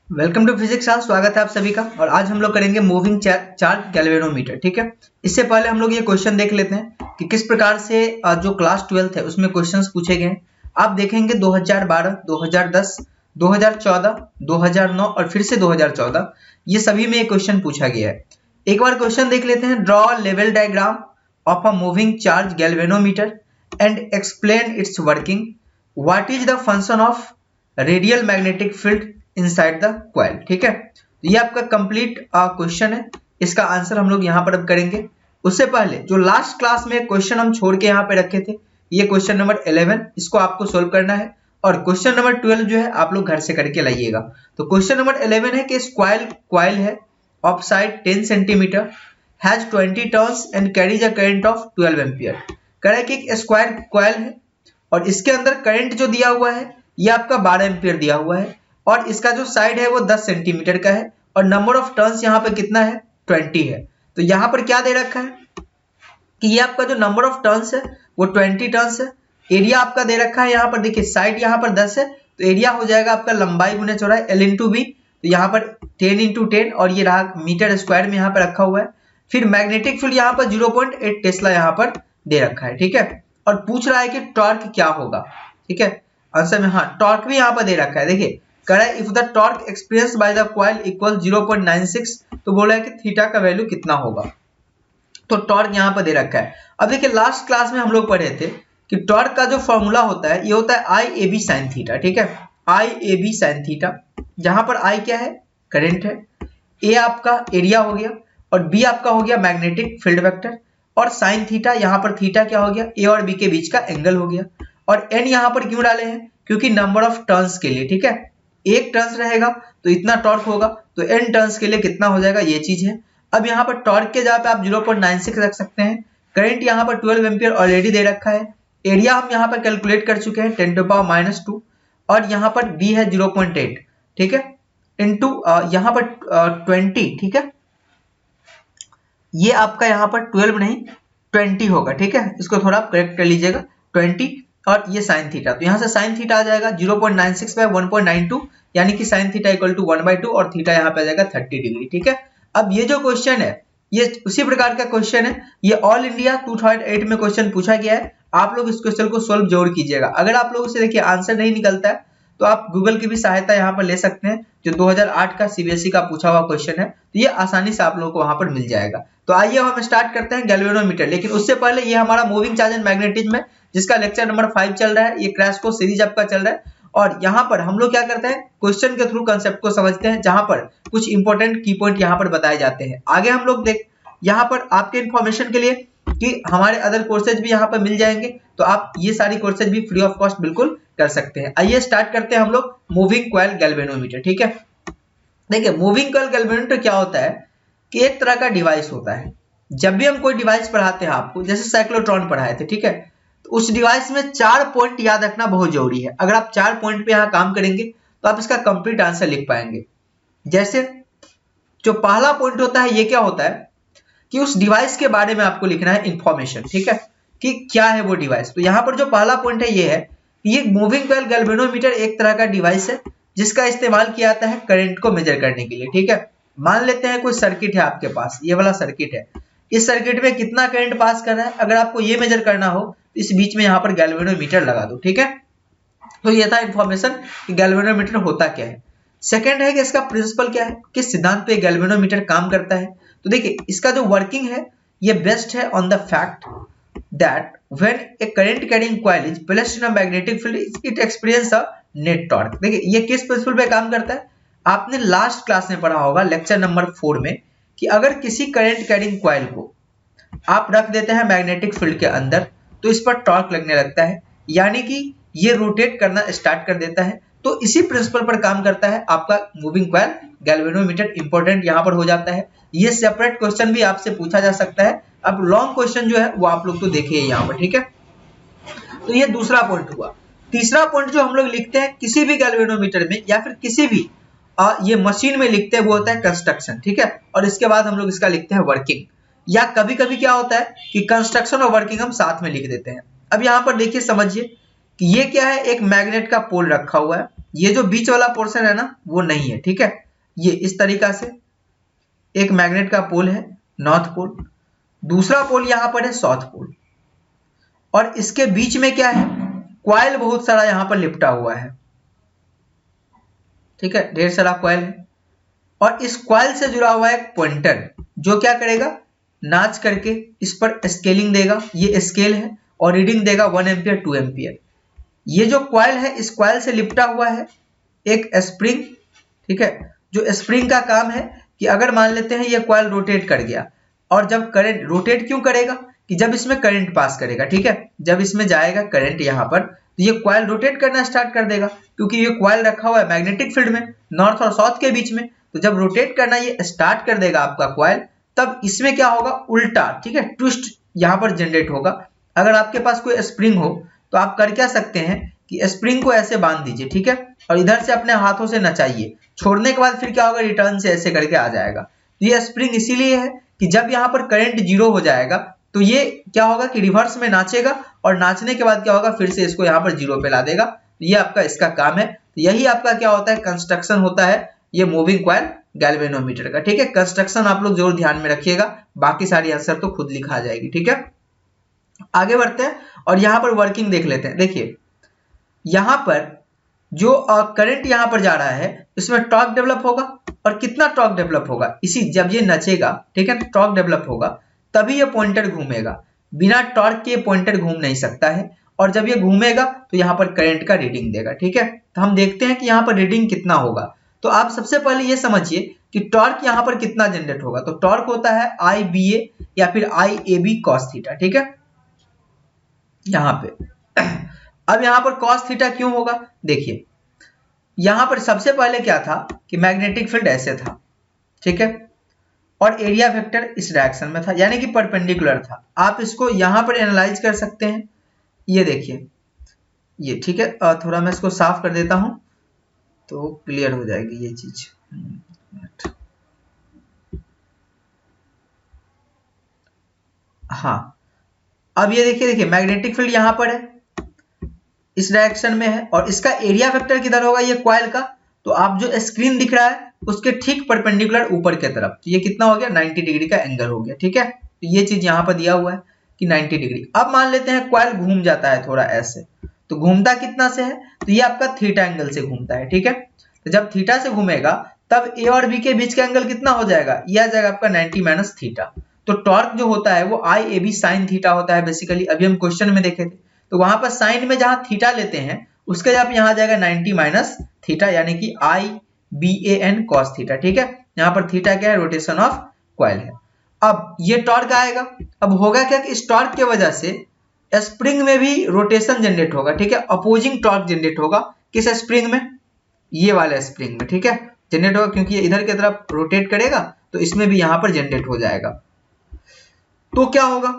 Welcome to physics class. स्वागत है आप सभी का। और आज हम लोग करेंगे मूविंग चार्ज गैल्वेनोमीटर। ठीक है, इससे पहले हम लोग ये क्वेश्चन देख लेते हैं कि किस प्रकार से जो क्लास 12th है उसमें क्वेश्चंस पूछे गए हैं। आप देखेंगे 2012, 2010, 2014, 2009 और फिर से 2014, ये सभी में क्वेश्चन पूछा गया है। एक बार क्वेश्चन देख लेते हैं। Draw level diagram of a moving charge galvanometer and explain it's working. What is the function of radial magnetic field inside the coil. ठीक है, तो ये आपका कंप्लीट क्वेश्चन है। इसका आंसर हम लोग यहाँ पर अब करेंगे। उससे पहले जो लास्ट क्लास में क्वेश्चन हम छोड़ के यहाँ पे रखे थे, ये क्वेश्चन नंबर 11, इसको आपको सोल्व करना है। और क्वेश्चन नंबर 12 जो है आप लोग घर से करके लाइएगा। तो क्वेश्चन नंबर 11 है कि कॉइल है of side 10 centimetre has 20 turns and carries a current of 12 ampere. कह रहा है कि एक स्क्वायर कॉइल है और इसके अंदर करंट जो दिया हुआ है ये आपका 12 एम्पियर दिया हुआ है और इसका जो साइड है वो 10 सेंटीमीटर का है और नंबर ऑफ टर्न्स यहाँ पे कितना है, 20 है। तो यहाँ पर क्या दे रखा है कि ये आपका जो नंबर ऑफ टर्न्स है वो 20 टर्न्स है। एरिया आपका दे रखा है, यहाँ पर देखिए साइड यहाँ पर 10 है तो एरिया हो जाएगा आपका लंबाई गुने चौड़ाई L इंटू बी। तो यहाँ पर 10 इंटू 10 और ये रहा मीटर स्क्वायर में यहाँ पर रखा हुआ है। फिर मैग्नेटिक फील्ड यहाँ पर 0.8 टेस्ला यहाँ पर दे रखा है। ठीक है, और पूछ रहा है कि टॉर्क क्या होगा। ठीक है, आंसर में हाँ टॉर्क भी यहाँ पर दे रखा है। देखिए कह रहा है if the torque experience by the coil equal 0.96, तो बोला है कि थीटा का वैल्यू कितना होगा। तो टॉर्क यहाँ पर दे रखा है। अब देखिए लास्ट क्लास में हम लोग पढ़े थे कि टॉर्क का जो फॉर्मूला होता है ये होता है आई ए बी साइन थीटा। ठीक है, आई ए बी साइन थीटा, जहां पर आई क्या है, करंट है, ए आपका एरिया हो गया और बी आपका हो गया मैग्नेटिक फील्ड वेक्टर और साइन थीटा, यहाँ पर थीटा क्या हो गया, ए और बी के बीच का एंगल हो गया। और एन यहाँ पर क्यों डाले हैं, क्योंकि नंबर ऑफ टर्न्स के लिए। ठीक है, एक टर्न्स रहेगा तो इतना टॉर्क होगा, तो एन टर्न्स के लिए कितना हो जाएगा, ये चीज है। अब यहाँ पर टॉर्क के जगह पे आप 0.96 रख सकते हैं। करंट यहाँ पर 12 एम्पियर ऑलरेडी दे रखा है। एरिया हम यहाँ पर कैलकुलेट कर चुके हैं 10⁻⁻2 और यहाँ पर बी है 0.8। ठीक है, इंटू यहाँ पर 20। ठीक है, ये आपका यहाँ पर 12 नहीं 20 होगा। ठीक है, इसको थोड़ा आप करेक्ट कर लीजिएगा, 20 और ये साइन थीटा। तो यहाँ से साइन थीटा आ जाएगा 0.96 बाय 1.92, यानी कि साइन थीटा इक्वल टू 1/2 और थीटा यहाँ पे आ जाएगा 30 डिग्री। ठीक है, अब ये जो क्वेश्चन है ये उसी प्रकार का क्वेश्चन है। ये ऑल इंडिया 2008 में क्वेश्चन पूछा गया है। आप लोग इस क्वेश्चन को सोल्व जरूर कीजिएगा। अगर आप लोगों से देखिए आंसर नहीं निकलता है तो आप गूगल की भी सहायता यहाँ पर ले सकते हैं, जो 2008 का सीबीएसई का पूछा हुआ क्वेश्चन है, तो ये आसानी से आप लोगों को वहां पर मिल जाएगा। तो आइए हम स्टार्ट करते हैं गैल्वेनोमीटर। लेकिन उससे पहले ये हमारा मूविंग चार्ज एंड मैग्नेटिज्म है, जिसका लेक्चर नंबर 5 चल रहा है। ये क्रैश कोर्स सीरीज आपका चल रहा है और यहाँ पर हम लोग क्या करते हैं, क्वेश्चन के थ्रू कंसेप्ट को समझते हैं, जहां पर कुछ इंपॉर्टेंट की पॉइंट यहाँ पर बताए जाते हैं। आगे हम लोग देख यहाँ पर आपके इंफॉर्मेशन के लिए कि हमारे अदर कोर्सेज भी यहाँ पर मिल जाएंगे, तो आप ये सारी कोर्सेज भी फ्री ऑफ कॉस्ट बिल्कुल कर सकते हैं। आइए स्टार्ट करते हैं हम लोग मूविंग कॉइल गैल्वेनोमीटर। ठीक है, देखिए मूविंग कॉइल गैल्वेनोमीटर क्या होता है कि एक तरह का डिवाइस होता है। जब भी हम कोई डिवाइस पढ़ाते हैं आपको, जैसे साइक्लोट्रॉन पढ़ाए थे, ठीक है, तो उस डिवाइस में 4 पॉइंट याद रखना बहुत जरूरी है। अगर आप 4 पॉइंट पे यहाँ काम करेंगे तो आप इसका कंप्लीट आंसर लिख पाएंगे। जैसे जो पहला पॉइंट होता है ये क्या होता है कि उस डिवाइस के बारे में आपको लिखना है इंफॉर्मेशन। ठीक है, कि क्या है वो डिवाइस। तो यहाँ पर जो पहला पॉइंट है ये है कि ये मूविंग कॉइल गैल्वेनोमीटर एक तरह का डिवाइस है जिसका इस्तेमाल किया जाता है करंट को मेजर करने के लिए। ठीक है, मान लेते हैं कोई सर्किट है आपके पास, ये वाला सर्किट है। इस सर्किट में कितना करंट पास कर रहा है, अगर आपको ये मेजर करना हो तो इस बीच में यहाँ पर गैल्वेनोमीटर लगा दो। ठीक है, तो ये था इंफॉर्मेशन कि गैल्वेनोमीटर होता क्या है। सेकंड है कि इसका प्रिंसिपल क्या है, किस सिद्धांत पे गैल्वेनोमीटर काम करता है। तो देखिए इसका जो वर्किंग है ये बेस्ड है on the fact that when A current carrying coil is placed in a magnetic field it experience a net torque. देखिए ये किस प्रिंसिपल पे काम करता है, आपने लास्ट क्लास में पढ़ा होगा लेक्चर नंबर 4 में, कि अगर किसी करंट कैरिंग कॉइल को आप रख देते हैं मैग्नेटिक फील्ड के अंदर तो इस पर टॉर्क लगने लगता है, यानी कि ये रोटेट करना स्टार्ट कर देता है। तो इसी प्रिंसिपल पर काम करता है आपका मूविंग कॉइल गैल्वेनोमीटर। इंपॉर्टेंट यहाँ पर हो जाता है। ये सेपरेट क्वेश्चन भी आपसे पूछा जा सकता है। अब लॉन्ग क्वेश्चन जो है वो आप लोग तो देखिए यहाँ पर। ठीक है, तो ये दूसरा पॉइंट हुआ। तीसरा पॉइंट जो हम लोग लिखते हैं किसी भी गैल्वेनोमीटर में या फिर किसी भी ये मशीन में लिखते हैं वो होता है कंस्ट्रक्शन। ठीक है, और इसके बाद हम लोग इसका लिखते हैं वर्किंग, या कभी कभी क्या होता है कि कंस्ट्रक्शन और वर्किंग हम साथ में लिख देते हैं। अब यहाँ पर देखिए समझिए कि ये क्या है, एक मैग्नेट का पोल रखा हुआ है ये जो बीच वाला पोर्शन है ना वो नहीं है, ठीक है। ये इस तरीका से एक मैग्नेट का पोल है नॉर्थ पोल, दूसरा पोल यहां पर है साउथ पोल, और इसके बीच में क्या है, कॉइल बहुत सारा यहां पर लिपटा हुआ है, ठीक है, ढेर सारा कॉइल है। और इस कॉइल से जुड़ा हुआ एक पॉइंटर जो क्या करेगा, नाच करके इस पर स्केलिंग देगा, ये स्केल है, और रीडिंग देगा 1 एम्पियर 2 एम्पियर। ये जो कॉइल है इस कॉइल से लिपटा हुआ है एक स्प्रिंग, ठीक है, जो स्प्रिंग का काम है कि अगर मान लेते हैं ये कॉइल रोटेट कर गया, और जब करंट रोटेट क्यों करेगा, कि जब इसमें करंट पास करेगा, ठीक है, जब इसमें जाएगा करंट यहाँ पर, तो ये कॉइल रोटेट करना स्टार्ट कर देगा, क्योंकि ये कॉइल रखा हुआ है मैग्नेटिक फील्ड में नॉर्थ और साउथ के बीच में। तो जब रोटेट करना ये स्टार्ट कर देगा आपका कॉइल, तब इसमें क्या होगा, उल्टा, ठीक है, ट्विस्ट यहाँ पर जनरेट होगा। अगर आपके पास कोई स्प्रिंग हो तो आप कर क्या सकते हैं कि स्प्रिंग को ऐसे बांध दीजिए, ठीक है, और इधर से अपने हाथों से नचाइए, छोड़ने के बाद फिर क्या होगा, रिटर्न से ऐसे करके आ जाएगा। तो ये स्प्रिंग इसीलिए है कि जब यहाँ पर करंट जीरो हो जाएगा तो ये क्या होगा कि रिवर्स में नाचेगा, और नाचने के बाद क्या होगा, फिर से इसको यहाँ पर जीरो पे ला देगा। तो ये आपका इसका काम है। तो यही आपका क्या होता है, कंस्ट्रक्शन होता है ये मूविंग कॉइल गैल्वेनोमीटर का, ठीक है। कंस्ट्रक्शन आप लोग जरूर ध्यान में रखिएगा, बाकी सारी आंसर तो खुद लिखा जाएगी, ठीक है। आगे बढ़ते हैं और यहाँ पर वर्किंग देख लेते हैं। देखिए यहाँ पर जो करंट यहाँ पर जा रहा है इसमें टॉर्क डेवलप होगा, और कितना टॉर्क डेवलप होगा, इसी जब ये नचेगा, ठीक है, टॉर्क डेवलप होगा तभी ये पॉइंटर घूमेगा, बिना टॉर्क के पॉइंटर घूम नहीं सकता है। और जब ये घूमेगा तो यहाँ पर करंट का रीडिंग देगा, ठीक है। तो हम देखते हैं कि यहाँ पर रीडिंग कितना होगा। तो आप सबसे पहले ये समझिए कि टॉर्क यहाँ पर कितना जनरेट होगा। तो टॉर्क होता है आई बी ए या फिर आई ए बी कॉस थीटा, ठीक है, यहाँ पे। अब यहाँ पर कॉस थीटा क्यों होगा, देखिए यहाँ पर सबसे पहले क्या था कि मैग्नेटिक फील्ड ऐसे था, ठीक है, और एरिया वेक्टर इस डायरेक्शन में था, यानी कि परपेंडिकुलर था। आप इसको यहाँ पर एनालाइज कर सकते हैं। ये देखिए ये, ठीक है, थोड़ा मैं इसको साफ कर देता हूं तो क्लियर हो जाएगी ये चीज। हाँ, अब ये देखिए मैग्नेटिक फील्ड यहाँ पर है, इस डायरेक्शन में है, और इसका एरिया वेक्टर किधर होगा, ये कॉइल का। तो आप जो स्क्रीन दिख रहा है उसके ठीक परपेंडिकुलर ऊपर की तरफ, तो ये कितना हो गया, 90 डिग्री का एंगल हो गया, ठीक है। तो ये चीज यहाँ पर दिया हुआ है कि 90 डिग्री। अब मान लेते हैं कॉइल घूम जाता है थोड़ा ऐसे, तो घूमता कितना से है, तो ये आपका थीटा एंगल से घूमता है, ठीक है। तो जब थीटा से घूमेगा तब ए और बी के बीच का एंगल कितना हो जाएगा, ये आ जाएगा आपका 90 माइनस थीटा। तो टॉर्क जो होता है वो आई ए बी साइन थीटा होता है बेसिकली, अभी हम क्वेश्चन में देखे थे। तो वहां पर साइन में जहां थीटा लेते हैं उसके जब यहाँ आ जाएगा 90 माइनस थीटा, यानी कि आई B A N cos theta, ठीक है। यहाँ पर थीटा क्या है, रोटेशन ऑफ कॉइल है। अब ये टॉर्क आएगा, अब होगा क्या कि इस टॉर्क के वजह से स्प्रिंग में भी रोटेशन जनरेट होगा, ठीक है, अपोजिंग टॉर्क जनरेट होगा। किस स्प्रिंग में, ये वाले स्प्रिंग में, ठीक है, जनरेट होगा, क्योंकि ये इधर की तरफ रोटेट करेगा तो इसमें भी यहाँ पर जनरेट हो जाएगा। तो क्या होगा,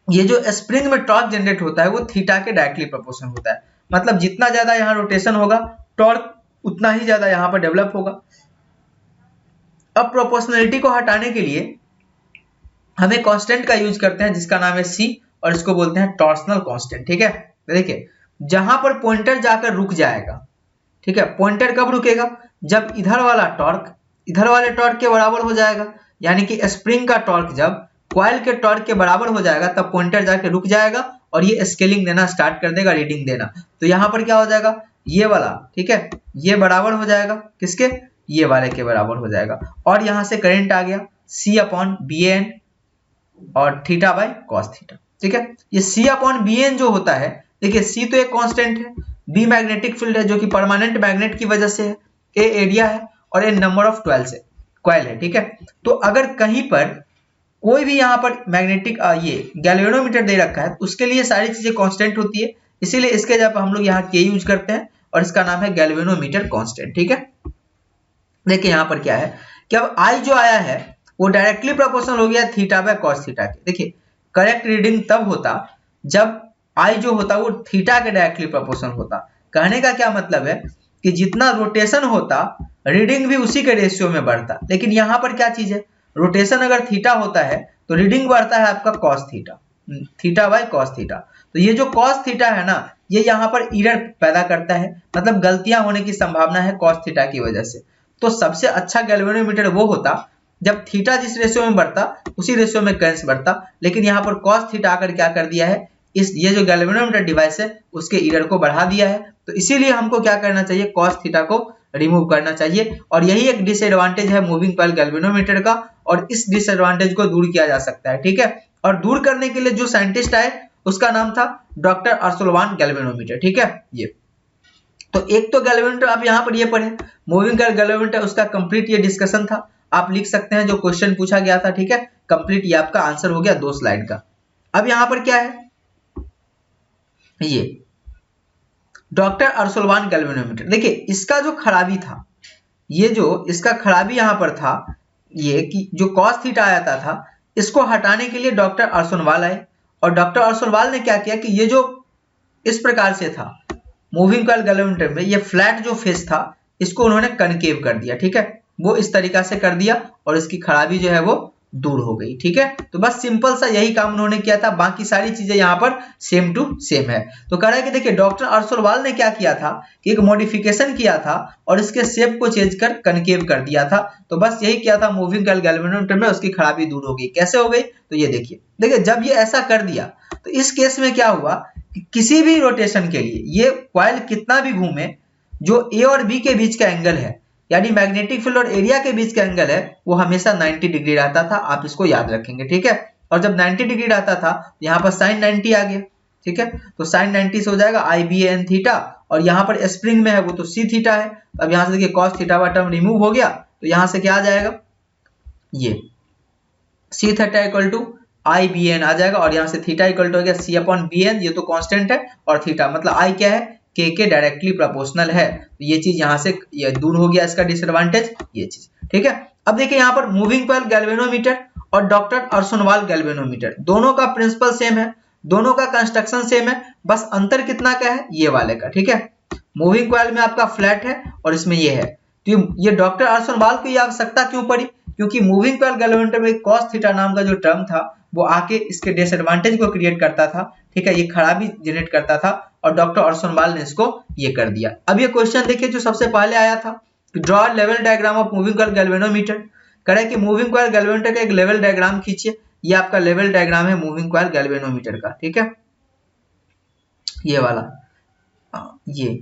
ये जो स्प्रिंग में टॉर्क जनरेट होता है वो थीटा के डायरेक्टली प्रोपोर्शनल होता है। मतलब जितना ज्यादा यहाँ रोटेशन होगा टॉर्क उतना ही ज्यादा यहाँ पर डेवलप होगा। अब प्रोपोर्शनलिटी को हटाने के लिए हम एक कांस्टेंट का यूज करते हैं जिसका नाम है सी, और इसको बोलते हैं टॉर्सनल कांस्टेंट, ठीक है। देखिए जहां पर पॉइंटर जाकर रुक जाएगा, ठीक है, पॉइंटर कब रुकेगा, जब इधर वाला टॉर्क इधर वाले टॉर्क के बराबर हो जाएगा, यानी कि स्प्रिंग का टॉर्क जब कॉइल के टॉर्क के बराबर हो जाएगा तब पॉइंटर जाके रुक जाएगा और ये स्केलिंग देना स्टार्ट कर देगा, रीडिंग देना। तो यहाँ पर क्या हो जाएगा, ये वाला, ठीक है, ये बराबर हो जाएगा किसके, ये वाले के बराबर हो जाएगा, और यहाँ से करंट आ गया सी अपॉन बी एन और थीटा बाय कॉस थीटा, ठीक है। ये सी अपॉन बी एन जो होता है, देखिए सी तो एक कांस्टेंट है, बी मैग्नेटिक फील्ड है जो कि परमानेंट मैग्नेट की वजह से है, ए एरिया है, और ए नंबर ऑफ 12 से कॉइल है, ठीक है। तो अगर कहीं पर कोई भी यहाँ पर मैग्नेटिक ये गैल्वेनोमीटर दे रखा है तो उसके लिए सारी चीजें कांस्टेंट होती है, इसीलिए इसके जगह हम लोग यहाँ के यूज करते हैं और इसका नाम है गैल्वेनोमीटर कांस्टेंट, ठीक है। देखिए यहाँ पर क्या है कि अब आई जो आया है वो डायरेक्टली प्रोपोर्शनल हो गया थीटा बाय कॉस थीटा के। देखिए करेक्ट रीडिंग तब होता जब आई जो होता वो थीटा के डायरेक्टली प्रोपोर्शनल होता। कहने का क्या मतलब है कि जितना रोटेशन होता रीडिंग भी उसी के रेशियो में बढ़ता, लेकिन यहाँ पर क्या चीज है, रोटेशन अगर थीटा होता है तो रीडिंग बढ़ता है आपका cos theta, theta by cos theta. तो ये जो cos थीटा है ना, ये यहाँ पर एरर पैदा करता है, मतलब गलतियां होने की संभावना है cos थीटा की वजह से। तो सबसे अच्छा गैल्वेनोमीटर वो होता जब थीटा जिस रेशियो में बढ़ता उसी रेशियो में करंट बढ़ता, लेकिन यहाँ पर cos थीटा आकर क्या कर दिया है, ये जो गैल्वेनोमीटर डिवाइस है उसके एरर को बढ़ा दिया है। तो इसीलिए हमको क्या करना चाहिए, cos थीटा को रिमूव करना चाहिए, और यही एक डिसएडवांटेज है मूविंग कॉइल गैल्वेनोमीटर का, और इस डिसएडवांटेज को दूर किया जा सकता है। ठीक है, और दूर करने के लिए जो साइंटिस्ट आए उसका नाम था डॉक्टर अर्सुलवान गैल्वेनोमीटर। ठीक है, ये तो एक तो गैल्वेनोमीटर आप यहाँ पर ये पढ़े, मूविंग कॉइल गैल्वेनोमीटर, उसका कंप्लीट ये डिस्कशन था, आप लिख सकते हैं जो क्वेश्चन पूछा गया था। ठीक है, कंप्लीट ये आपका आंसर हो गया 2 स्लाइड का। अब यहाँ पर क्या है, ये डॉक्टर अर्सुलवान गैल्वेनोमीटर, देखिए इसका जो खराबी था, ये जो इसका खराबी यहाँ पर था, ये कि जो cos थीटा आया था इसको हटाने के लिए डॉक्टर अर्सुलवाल आए, और डॉक्टर अर्सुलवाल ने क्या किया कि ये जो इस प्रकार से था मूविंग कॉइल गैल्वेनोमीटर में, ये फ्लैट जो फेस था इसको उन्होंने कनकेव कर दिया। ठीक है, वो इस तरीका से कर दिया और इसकी खराबी जो है वो दूर हो गई। ठीक है, तो बस सिंपल सा यही काम उन्होंने किया था, बाकी सारी चीजें यहाँ पर सेम टू सेम है। तो कह रहा है कि देखिए डॉक्टर अर्सुलवाल ने क्या किया था कि एक मॉडिफिकेशन किया था और इसके शेप को चेंज कर कनकेव कर दिया था। तो बस यही किया था मूविंग कॉइल गैल्वेनोमीटर में, उसकी खराबी दूर हो गई। कैसे हो गई, तो ये देखिए जब ये ऐसा कर दिया तो इस केस में क्या हुआ कि किसी भी रोटेशन के लिए ये कॉइल कितना भी घूमे, जो ए और बी के बीच का एंगल है, यानी मैग्नेटिक फील्ड और एरिया के बीच का एंगल है, वो हमेशा 90 डिग्री रहता था। आप इसको याद रखेंगे। ठीक है, और जब 90 डिग्री रहता था यहाँ पर sin 90 आ गया। ठीक है, तो sin 90 से हो जाएगा IBAN थीटा, और यहाँ पर स्प्रिंग में है वो तो C थीटा है। अब यहाँ से देखिए cos थीटा का टर्म रिमूव हो गया, तो यहाँ से क्या आ जाएगा, ये C theta equal to IBN आ जाएगा, और यहाँ से थीटा इक्वल टू हो गया C/BN, ये तो कांस्टेंट है, और थीटा मतलब I क्या है, के डायरेक्टली प्रोपोर्शनल है। तो ये चीज यहाँ से ये दूर हो गया, इसका डिसएडवांटेज ये चीज। ठीक है, अब देखिए यहाँ पर मूविंग कॉइल गैल्वेनोमीटर और डॉक्टर अर्सुलवाल गैल्वेनोमीटर, दोनों का प्रिंसिपल सेम है, दोनों का कंस्ट्रक्शन सेम है, बस अंतर कितना का है, ये वाले का। ठीक है, मूविंग कॉइल में आपका फ्लैट है और इसमें ये है। तो ये डॉक्टर अर्सुलवाल की आवश्यकता क्यों पड़ी, क्योंकि मूविंग कॉइल गैल्वेनोमीटर में cos थीटा नाम का जो टर्म था वो आके इसके डिसएडवांटेज को क्रिएट करता था। ठीक है, ये खराबी जनरेट करता था, और डॉक्टर अर्सुलवाल ने इसको ये कर दिया। अब ये क्वेश्चन देखिए जो सबसे पहले आया था, draw level diagram of moving coil galvanometer. कह रहा है कि मूविंग कॉइल गैल्वेनोमीटर का एक लेवल डायग्राम खींचिए। ये आपका लेवल डायग्राम है मूविंग कॉइल गैल्वेनोमीटर का। ठीक है, ये वाला ये।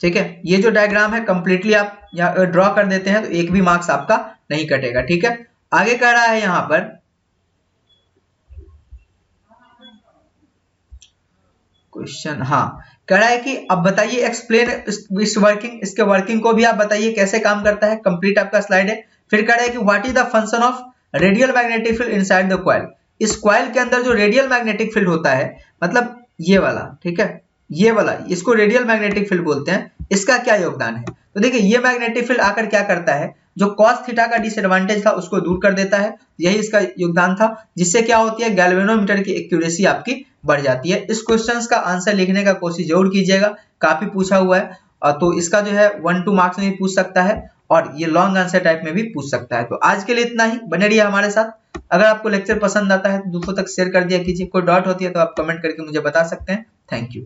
ठीक है, ये जो डायग्राम है कंप्लीटली आप यहाँ ड्रॉ कर देते हैं तो एक भी मार्क्स आपका नहीं कटेगा। ठीक है, आगे कह रहा है यहाँ पर क्वेश्चन, हाँ कह रहा है कि अब बताइए एक्सप्लेन इस वर्किंग, इसके वर्किंग को भी आप बताइए कैसे काम करता है। कंप्लीट आपका स्लाइड है। फिर कह रहा है कि what is the function of radial magnetic field inside the coil. इस कॉइल के अंदर जो रेडियल मैग्नेटिक फील्ड होता है, मतलब ये वाला, ठीक है, ये वाला, इसको रेडियल मैग्नेटिक फील्ड बोलते हैं, इसका क्या योगदान है। तो देखिए ये मैग्नेटिक फील्ड आकर क्या करता है, जो cos थीटा का डिसएडवांटेज था उसको दूर कर देता है, यही इसका योगदान था, जिससे क्या होती है, गैल्वेनोमीटर की एक्यूरेसी आपकी बढ़ जाती है। इस क्वेश्चंस का आंसर लिखने का कोशिश जरूर कीजिएगा, काफी पूछा हुआ है, तो इसका जो है 1-2 मार्क्स में भी पूछ सकता है, और ये लॉन्ग आंसर टाइप में भी पूछ सकता है। तो आज के लिए इतना ही, बने रहिए हमारे साथ। अगर आपको लेक्चर पसंद आता है तो दूसरों तक शेयर कर दिया कीजिए। कोई डाउट होती है तो आप कमेंट करके मुझे बता सकते हैं। Thank you.